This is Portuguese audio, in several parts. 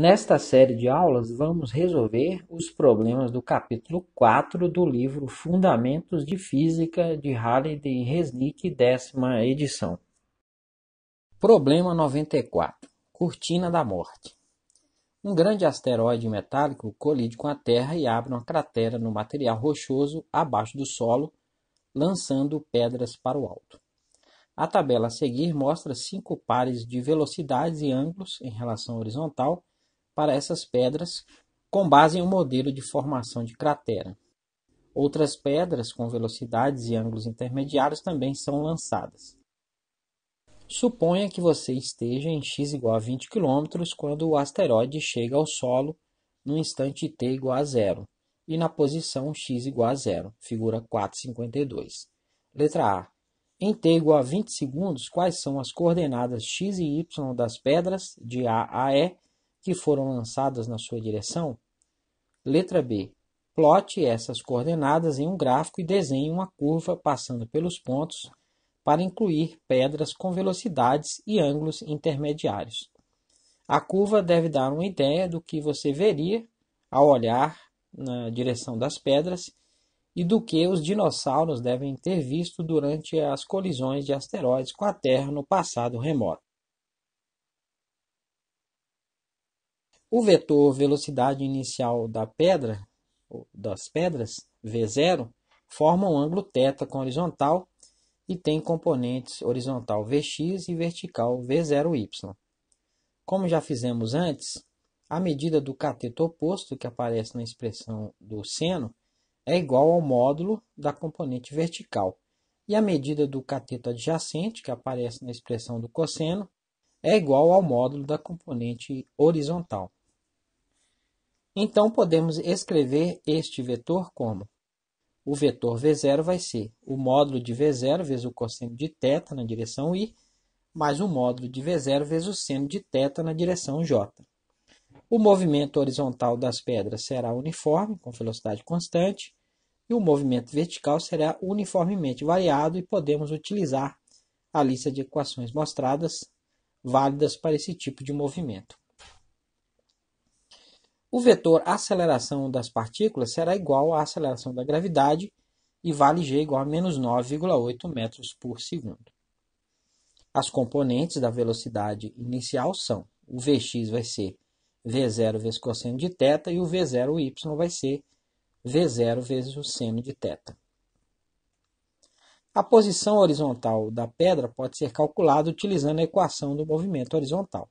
Nesta série de aulas, vamos resolver os problemas do capítulo 4 do livro Fundamentos de Física de Halliday e Resnick, 10ª edição. Problema 94. Cortina da Morte. Um grande asteroide metálico colide com a Terra e abre uma cratera no material rochoso abaixo do solo, lançando pedras para o alto. A tabela a seguir mostra 5 pares de velocidades e ângulos em relação horizontal para essas pedras, com base em um modelo de formação de cratera. Outras pedras com velocidades e ângulos intermediários também são lançadas. Suponha que você esteja em x igual a 20 km quando o asteroide chega ao solo no instante t igual a 0 e na posição x igual a 0, figura 4.52. Letra A. Em t igual a 20 segundos, quais são as coordenadas x e y das pedras de A a E que foram lançadas na sua direção? Letra B. Plote essas coordenadas em um gráfico e desenhe uma curva passando pelos pontos para incluir pedras com velocidades e ângulos intermediários. A curva deve dar uma ideia do que você veria ao olhar na direção das pedras e do que os dinossauros devem ter visto durante as colisões de asteroides com a Terra no passado remoto. O vetor velocidade inicial das pedras, V0, forma um ângulo θ com horizontal e tem componentes horizontal Vx e vertical V0y. Como já fizemos antes, a medida do cateto oposto que aparece na expressão do seno é igual ao módulo da componente vertical, e a medida do cateto adjacente, que aparece na expressão do cosseno, é igual ao módulo da componente horizontal. Então, podemos escrever este vetor como: o vetor V0 vai ser o módulo de V0 vezes o cosseno de θ na direção I, mais o módulo de V0 vezes o seno de θ na direção J. O movimento horizontal das pedras será uniforme, com velocidade constante, e o movimento vertical será uniformemente variado, e podemos utilizar a lista de equações mostradas, válidas para esse tipo de movimento. O vetor aceleração das partículas será igual à aceleração da gravidade e vale g igual a menos 9,8 metros por segundo. As componentes da velocidade inicial são: o Vx vai ser V0 vezes cosseno de θ e o V0y vai ser V0 vezes o seno de θ. A posição horizontal da pedra pode ser calculada utilizando a equação do movimento horizontal.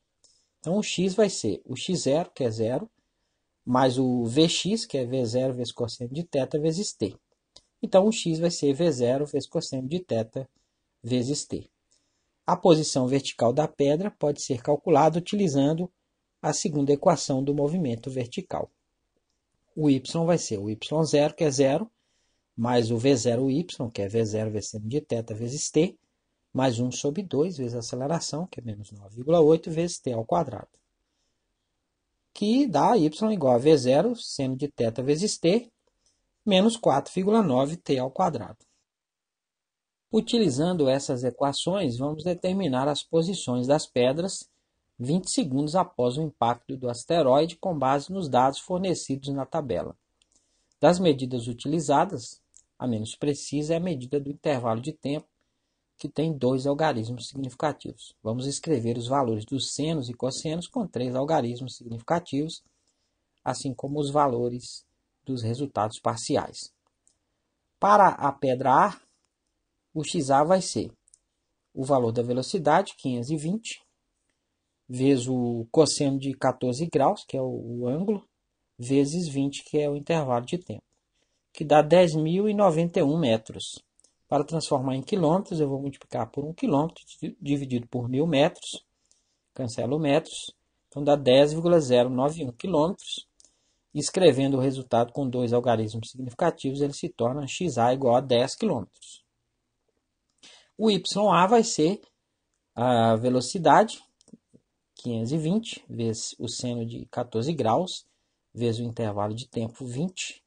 Então, o x vai ser o x0, que é 0, mais o Vx, que é V0 vezes cosseno de θ vezes t. Então, o x vai ser V0 vezes cosseno de θ vezes t. A posição vertical da pedra pode ser calculada utilizando a segunda equação do movimento vertical. O y vai ser o y0, que é 0, mais o V0y, que é V0 vezes seno de θ vezes t, mais 1 sobre 2 vezes a aceleração, que é menos 9,8 vezes t ao quadrado, que dá y igual a V0 seno de θ vezes t, menos 4,9 t ao quadrado. Utilizando essas equações, vamos determinar as posições das pedras 20 segundos após o impacto do asteroide, com base nos dados fornecidos na tabela. Das medidas utilizadas, a menos precisa é a medida do intervalo de tempo, que tem 2 algarismos significativos. Vamos escrever os valores dos senos e cossenos com 3 algarismos significativos, assim como os valores dos resultados parciais. Para a pedra A, o XA vai ser o valor da velocidade, 520, vezes o cosseno de 14 graus, que é o ângulo, vezes 20, que é o intervalo de tempo, que dá 10.091 metros. Para transformar em quilômetros, eu vou multiplicar por 1 quilômetro dividido por 1.000 metros, cancelo metros, então dá 10,091 quilômetros. Escrevendo o resultado com 2 algarismos significativos, ele se torna XA igual a 10 quilômetros. O YA vai ser a velocidade, 520, vezes o seno de 14 graus, vezes o intervalo de tempo 20,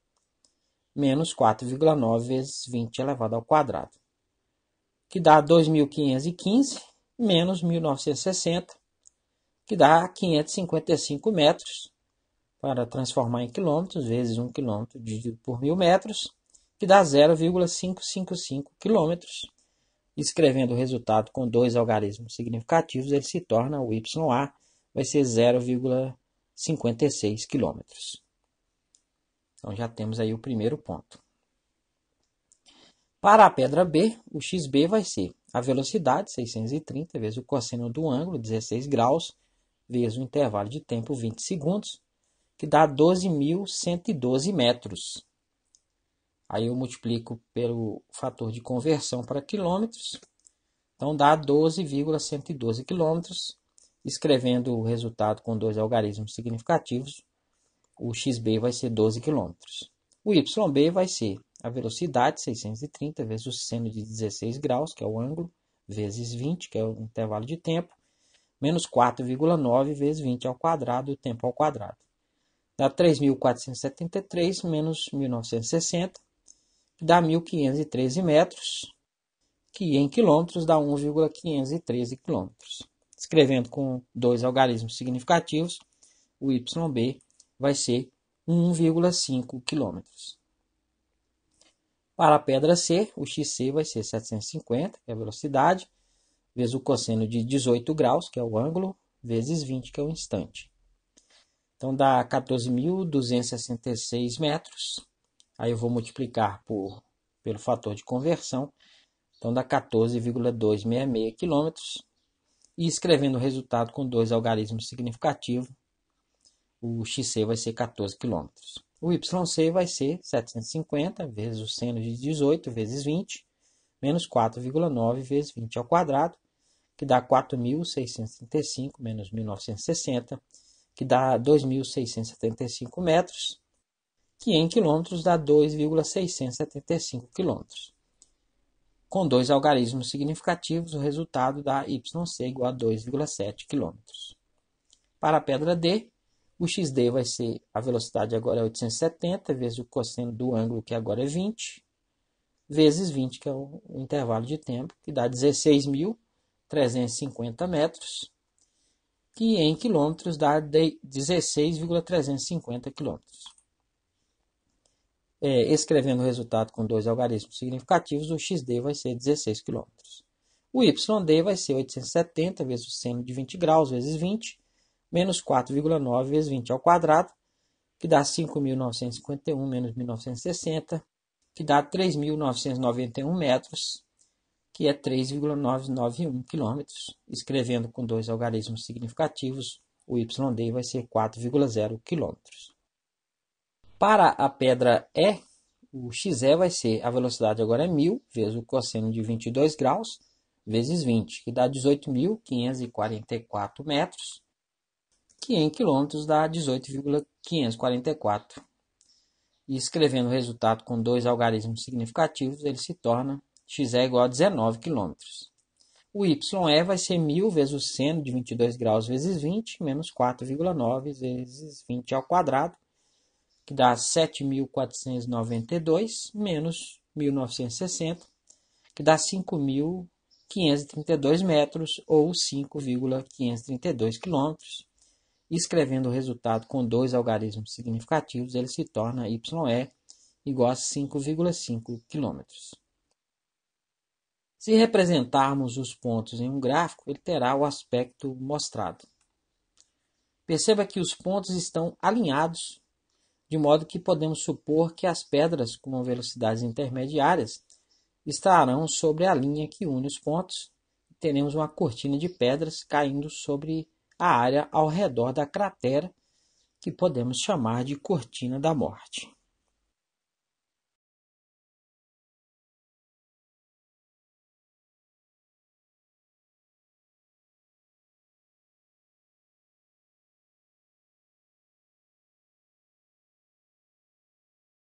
menos 4,9 vezes 20 elevado ao quadrado, que dá 2.515 menos 1.960, que dá 555 metros, para transformar em quilômetros, vezes 1 quilômetro dividido por 1.000 metros, que dá 0,555 quilômetros. Escrevendo o resultado com dois algarismos significativos, ele se torna o YA, vai ser 0,56 quilômetros. Então já temos aí o primeiro ponto. Para a pedra B, o XB vai ser a velocidade, 630, vezes o cosseno do ângulo, 16 graus, vezes o intervalo de tempo, 20 segundos, que dá 12.112 metros. Aí eu multiplico pelo fator de conversão para quilômetros, então dá 12,112 quilômetros. Escrevendo o resultado com dois algarismos significativos, o XB vai ser 12 quilômetros. O YB vai ser a velocidade, 630, vezes o seno de 16 graus, que é o ângulo, vezes 20, que é o intervalo de tempo, menos 4,9 vezes 20 ao quadrado, o tempo ao quadrado. Dá 3.473 menos 1.960, que dá 1.513 metros, que em quilômetros dá 1,513 quilômetros. Escrevendo com dois algarismos significativos, o YB vai ser 1,5 km. Para a pedra C, o XC vai ser 750, que é a velocidade, vezes o cosseno de 18 graus, que é o ângulo, vezes 20, que é o instante. Então dá 14.266 metros. Aí eu vou multiplicar pelo fator de conversão. Então dá 14,266 km. E escrevendo o resultado com dois algarismos significativos, o XC vai ser 14 km. O YC vai ser 750 vezes o seno de 18 vezes 20, menos 4,9 vezes 20 ao quadrado, que dá 4.635 menos 1.960, que dá 2.675 metros, que em quilômetros dá 2,675 quilômetros. Com dois algarismos significativos, o resultado dá YC igual a 2,7 km. Para a pedra D, o XD vai ser, a velocidade agora é 870, vezes o cosseno do ângulo, que agora é 20, vezes 20, que é o intervalo de tempo, que dá 16.350 metros, que em quilômetros dá 16,350 quilômetros. Escrevendo o resultado com dois algarismos significativos, o XD vai ser 16 km. O YD vai ser 870 vezes o seno de 20 graus vezes 20, menos 4,9 vezes 20 ao quadrado, que dá 5.951 menos 1.960, que dá 3.991 metros, que é 3,991 km. Escrevendo com dois algarismos significativos, o YD vai ser 4,0 km. Para a pedra E, o XE vai ser, a velocidade agora é 1.000, vezes o cosseno de 22 graus, vezes 20, que dá 18.544 metros, que em quilômetros dá 18,544. E escrevendo o resultado com dois algarismos significativos, ele se torna XE igual a 19 km. O YE vai ser 1.000 vezes o seno de 22 graus vezes 20, menos 4,9 vezes 20 ao quadrado, que dá 7.492 menos 1.960, que dá 5.532 metros ou 5,532 quilômetros. Escrevendo o resultado com dois algarismos significativos, ele se torna YE igual a 5,5 km. Se representarmos os pontos em um gráfico, ele terá o aspecto mostrado. Perceba que os pontos estão alinhados, de modo que podemos supor que as pedras com velocidades intermediárias estarão sobre a linha que une os pontos e teremos uma cortina de pedras caindo sobre a área ao redor da cratera, que podemos chamar de cortina da morte.